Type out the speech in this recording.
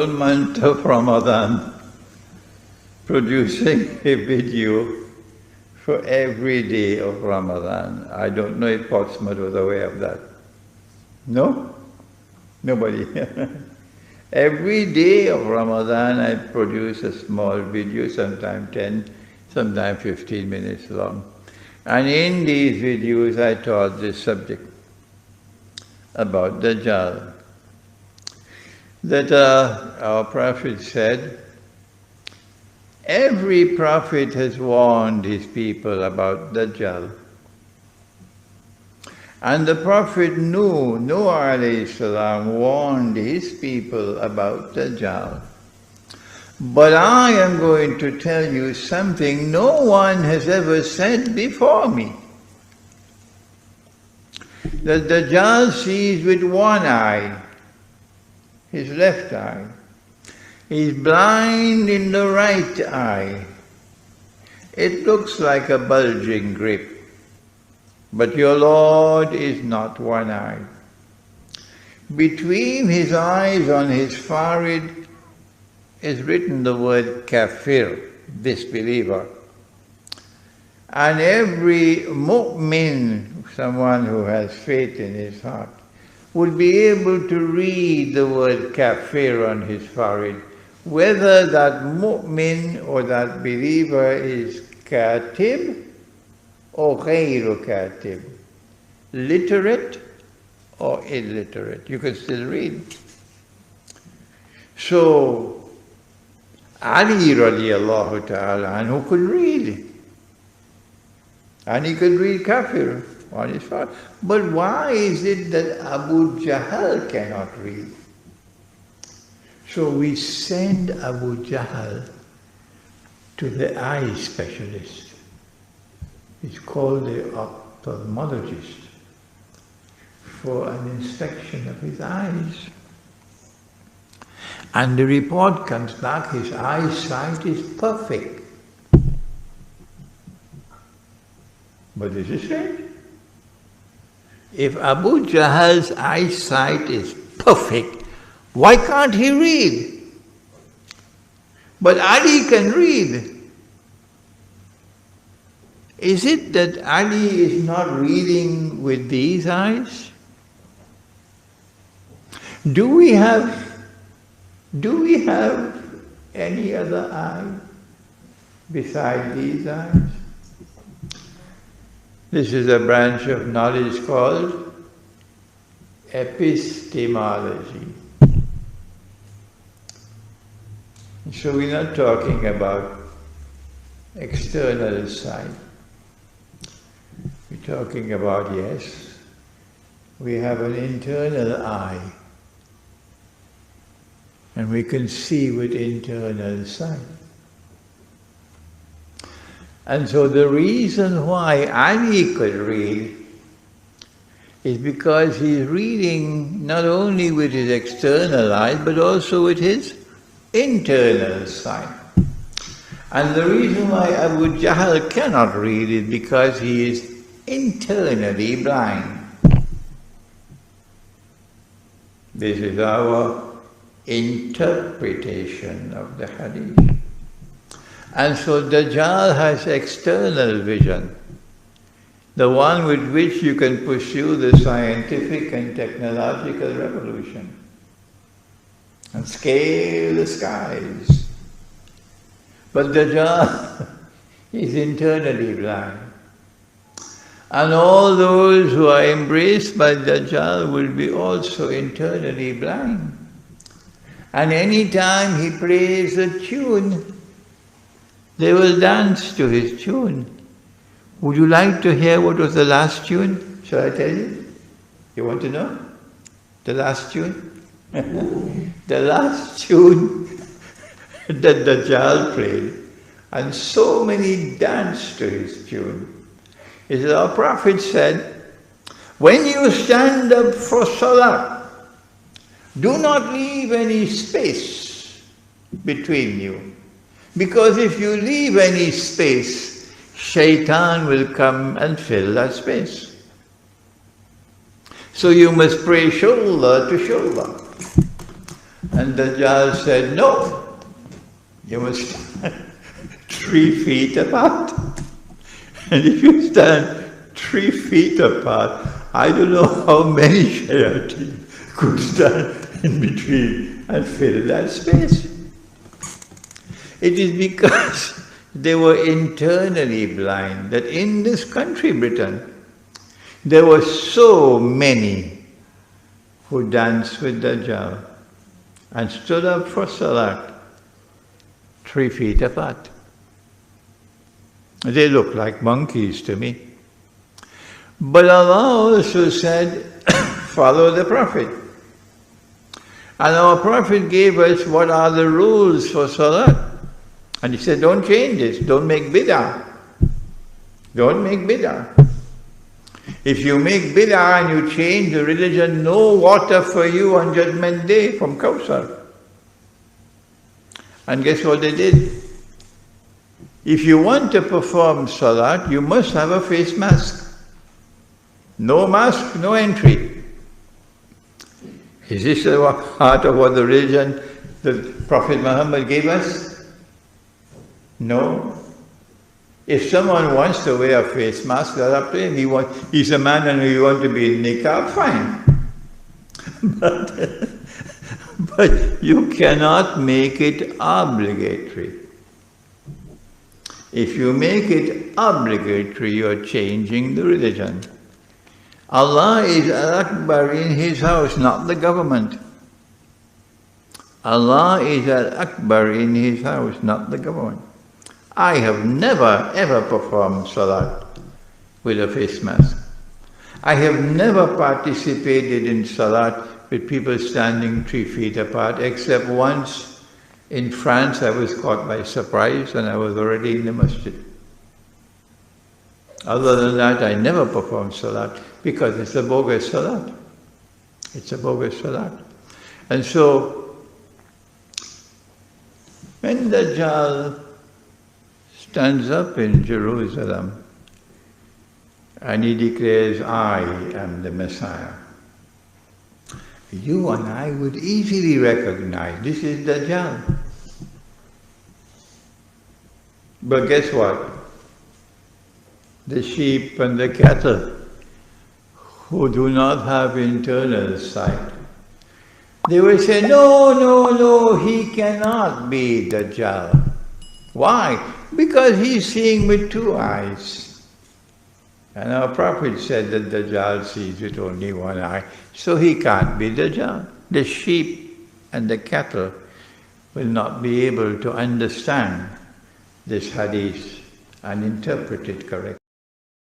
whole month of Ramadan producing a video for every day of Ramadan. I don't know if Portsmouth was aware of that. No? Nobody. Every day of Ramadan I produce a small video, sometimes 10, sometimes 15 minutes long. And in these videos I taught this subject about Dajjal. That our Prophet said, every prophet has warned his people about Dajjal. And the Prophet Noah alayhi salam warned his people about Dajjal. But I am going to tell you something no one has ever said before me. That Dajjal sees with one eye, his left eye. He's blind in the right eye. It looks like a bulging grape. But your Lord is not one-eyed. Between his eyes on his forehead is written the word kafir, disbeliever. And every mu'min, someone who has faith in his heart, would be able to read the word kafir on his forehead, whether that mu'min or that believer is katib or ghayru katib, literate or illiterate. You can still read. So, Ali Radhiyallahu Ta'ala anhu could read. And he could read kafir on his forehead. But why is it that Abu Jahl cannot read? So we send Abu Jahl to the eye specialist. He's called the ophthalmologist for an inspection of his eyes. And the report comes back, his eyesight is perfect. But this is strange. If Abu Jahl's eyesight is perfect, why can't he read? But Ali can read. Is it that Ali is not reading with these eyes? Do we have any other eye beside these eyes? This is a branch of knowledge called epistemology. So we're not talking about external sight. We're talking about, yes, we have an internal eye. And we can see with internal sight. And so the reason why Ali could read is because he's reading not only with his external eyes, but also with his internal sight. And the reason why Abu Jahl cannot read is because he is internally blind. This is our interpretation of the hadith. And so Dajjal has external vision, the one with which you can pursue the scientific and technological revolution and scale the skies. But Dajjal is internally blind. And all those who are embraced by Dajjal will be also internally blind. And any time he plays a tune, they will dance to his tune. Would you like to hear what was the last tune? Shall I tell you? You want to know? The last tune? The last tune that Dajjal played, and so many danced to his tune, is that our Prophet said, when you stand up for Salah, do not leave any space between you. Because if you leave any space, Shaitan will come and fill that space. So you must pray shoulder to shoulder. And Dajjal said, no, you must stand 3 feet apart. And if you stand 3 feet apart, I don't know how many shayateen could stand in between and fill that space. It is because they were internally blind that in this country, Britain, there were so many who danced with Dajjal and stood up for Salat 3 feet apart. They look like monkeys to me. But Allah also said, follow the Prophet. And our Prophet gave us what are the rules for Salat. And he said, don't change this, don't make bid'ah. Don't make bid'ah. If you make bid'ah and you change the religion, no water for you on Judgment Day from Kawthar. And guess what they did? If you want to perform Salat, you must have a face mask. No mask, no entry. Is this part of what the religion the Prophet Muhammad gave us? No. If someone wants to wear a face mask, that's up to him. He's a man and he wants to be in niqab, fine. But you cannot make it obligatory. If you make it obligatory, you're changing the religion. Allah is al-Akbar in His house, not the government. Allah is al-Akbar in His house, not the government. I have never ever performed Salat with a face mask. I have never participated in Salat with people standing 3 feet apart, except once in France I was caught by surprise and I was already in the masjid. Other than that, I never performed Salat because it's a bogus Salat. It's a bogus Salat. And so, when Dajjal stands up in Jerusalem and he declares, I am the Messiah, you and I would easily recognize this is Dajjal. But guess what? The sheep and the cattle who do not have internal sight, they will say, no, no, no, he cannot be Dajjal. Why? Because he's seeing with 2 eyes. And our Prophet said that Dajjal sees with only 1 eye, so he can't be Dajjal. The sheep and the cattle will not be able to understand this hadith and interpret it correctly.